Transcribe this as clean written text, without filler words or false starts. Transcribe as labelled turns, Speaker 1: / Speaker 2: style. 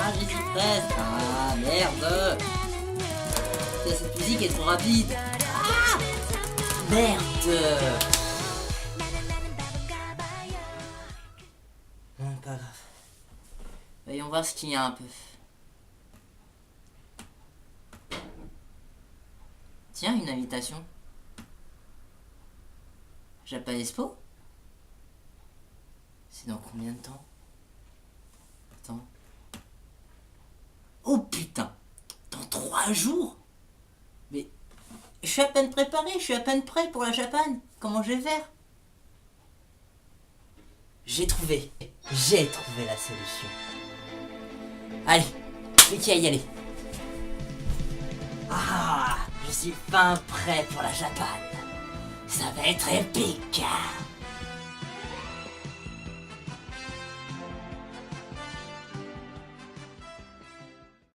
Speaker 1: Ah, j'y suis presque. Ah, merde. Putain, cette musique est trop rapide. Ah, merde. Bon, pas grave. Voyons voir ce qu'il y a un peu. Tiens, une invitation. Japan Expo? C'est dans combien de temps? Attends. Oh putain! Dans 3 jours? Mais je suis à peine préparé, je suis à peine prêt pour la Japan. Comment je vais faire? J'ai trouvé la solution. Allez, je vais y aller. Ah, je suis fin prêt pour la Japan. Ça va être épique.